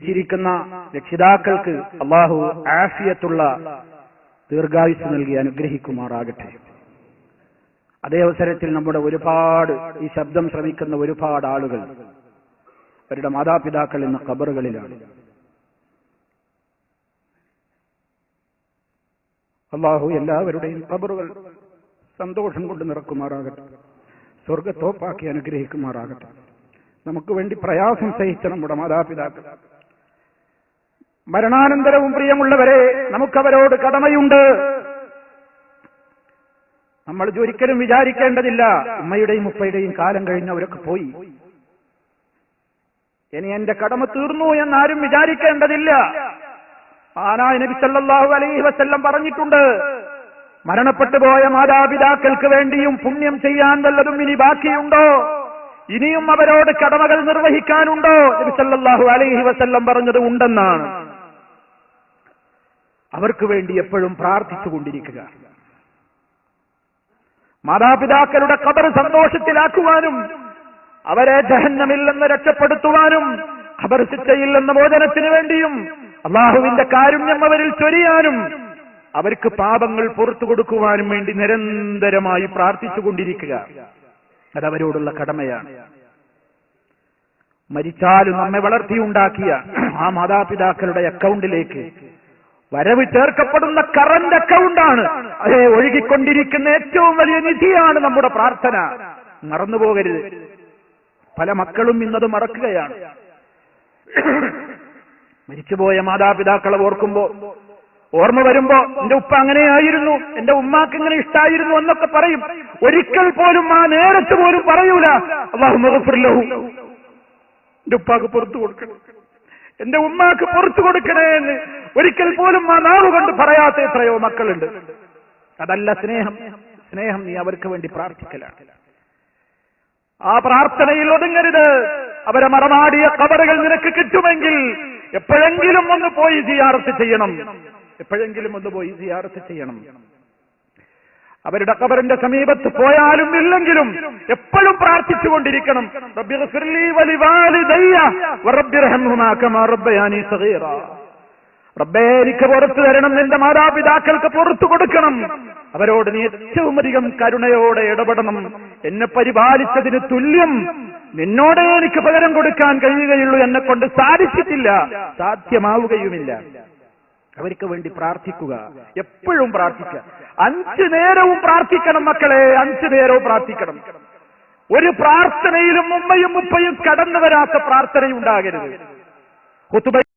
ിരിക്കുന്ന രക്ഷിതാക്കൾക്ക് അള്ളാഹു ആഫിയത്തുള്ള ദീർഘായുസ് നൽകി അനുഗ്രഹിക്കുമാറാകട്ടെ. അതേ അവസരത്തിൽ നമ്മുടെ ഒരുപാട് ഈ ശബ്ദം ശ്രമിക്കുന്ന ഒരുപാട് ആളുകൾ അവരുടെ മാതാപിതാക്കൾ ഇന്ന് ഖബറുകളിലാണ്. അള്ളാഹു എല്ലാവരുടെയും ഖബറുകൾ സന്തോഷം കൊണ്ട് നിറക്കുമാറാകട്ടെ, സ്വർഗത്തോപ്പാക്കി അനുഗ്രഹിക്കുമാറാകട്ടെ. നമുക്ക് വേണ്ടി പ്രയാസം സഹിച്ച നമ്മുടെ മാതാപിതാക്കൾ, മരണാനന്തരവും പ്രിയമുള്ളവരെ, നമുക്കവരോട് കടമയുണ്ട്. നമ്മൾ ഒരിക്കലും വിചാരിക്കേണ്ടതില്ല ഉമ്മയുടെയും ഉപ്പയുടെയും കാലം കഴിഞ്ഞവരൊക്കെ പോയി, ഇനി എന്റെ കടമ തീർന്നു എന്നാരും വിചാരിക്കേണ്ടതില്ല. ആനായ നബി സല്ലല്ലാഹു അലൈഹി വസല്ലം പറഞ്ഞിട്ടുണ്ട്, മരണപ്പെട്ടു പോയ മാതാപിതാക്കൾക്ക് വേണ്ടിയും പുണ്യം ചെയ്യാൻ വല്ലതും ഇനി ബാക്കിയുണ്ടോ, ഇനിയും അവരോട് കടമകൾ നിർവഹിക്കാനുണ്ടോ? നബി സല്ലല്ലാഹു അലൈഹി വസല്ലം പറഞ്ഞത് ഉണ്ടെന്നാണ്. അവർക്ക് വേണ്ടി എപ്പോഴും പ്രാർത്ഥിച്ചുകൊണ്ടിരിക്കുക, മാതാപിതാക്കളുടെ ഖബർ സന്തോഷത്തിലാക്കുവാനും അവരെ ജഹന്നമിൽ നിന്ന് രക്ഷപ്പെടുത്തുവാനും ഖബർ ശിക്ഷയിൽ നിന്ന് മോചനത്തിന് വേണ്ടിയും അള്ളാഹുവിന്റെ കാരുണ്യം അവരിൽ ചൊരിയാനും അവർക്ക് പാപങ്ങൾ പുറത്തു കൊടുക്കുവാനും വേണ്ടി നിരന്തരമായി പ്രാർത്ഥിച്ചുകൊണ്ടിരിക്കുക, അതവരോടുള്ള കടമയാണ്. മരിച്ചാലും നമ്മെ വളർത്തിയുണ്ടാക്കിയ ആ മാതാപിതാക്കളുടെ അക്കൗണ്ടിലേക്ക് വരവ് ചേർക്കപ്പെടുന്ന കറന്റ് അക്കൗണ്ടാണ്, അതേ ഒഴുകിക്കൊണ്ടിരിക്കുന്ന ഏറ്റവും വലിയ നിധിയാണ് നമ്മുടെ പ്രാർത്ഥന. മറന്നുപോകരുത്. പല മക്കളും ഇന്നത് മറക്കുകയാണ്. മരിച്ചുപോയ മാതാപിതാക്കളെ ഓർമ്മ വരുമ്പോ എന്റെ ഉപ്പ അങ്ങനെയായിരുന്നു, എന്റെ ഉമ്മാക്ക് ഇങ്ങനെ ഇഷ്ടായിരുന്നു എന്നൊക്കെ പറയും. ഒരിക്കൽ പോലും ആ നേരത്ത് പോലും പറയൂല അല്ലാഹുമ്മ ഗ്ഫിർ ലഹു, എന്റെ ഉപ്പാക്ക് പുറത്തു കൊടുക്കണം, എന്റെ ഉമ്മാക്ക് പുറത്തു കൊടുക്കണേ എന്ന് ഒരിക്കൽ പോലും ആ നാവ് കൊണ്ട് പറയാത്ത എത്രയോ മക്കളുണ്ട്. അതല്ല സ്നേഹം. സ്നേഹം നീ അവർക്ക് വേണ്ടി പ്രാർത്ഥിക്കലാണ്. ആ പ്രാർത്ഥനയിൽ ഒതുങ്ങരുത്. അവരെ മറമാടിയ ഖബറുകൾ നിനക്ക് കിട്ടുമെങ്കിൽ എപ്പോഴെങ്കിലും ഒന്ന് പോയി സിയാറത്ത് ചെയ്യണം, എപ്പോഴെങ്കിലും ഒന്ന് പോയി സിയാറത്ത് ചെയ്യണം. അവരുടെ ഖബറിന്റെ സമീപത്ത് പോയാലും ഇല്ലെങ്കിലും എപ്പോഴും പ്രാർത്ഥിച്ചുകൊണ്ടിരിക്കണം. റബ്ബി ഗ്ഫിർലി വലിവാലിദയ്യ വറബ്ബിർഹംഹുമാ കമാ റബ്ബയാനി സഗീറ. റബ്ബേ, എനിക്ക് പുറത്തു തരണം, നിന്റെ മാതാപിതാക്കൾക്ക് പുറത്തു കൊടുക്കണം, അവരോട് നീ ഏറ്റവും അധികം കരുണയോടെ ഇടപെടണം. എന്നെ പരിപാലിച്ചതിന് തുല്യം നിന്നോടേ എനിക്ക് പകരം കൊടുക്കാൻ കഴിയുകയുള്ളൂ, എന്നെ കൊണ്ട് സാധിച്ചിട്ടില്ല, സാധ്യമാവുകയുമില്ല. അവർക്ക് വേണ്ടി പ്രാർത്ഥിക്കുക, എപ്പോഴും പ്രാർത്ഥിക്കുക. 5 നേരവും പ്രാർത്ഥിക്കണം മക്കളെ, 5 നേരവും പ്രാർത്ഥിക്കണം. ഒരു പ്രാർത്ഥനയിലും ഉമ്മയും ഉപ്പയും കടന്നു വരാത്ത പ്രാർത്ഥനയുണ്ടാകരുത്.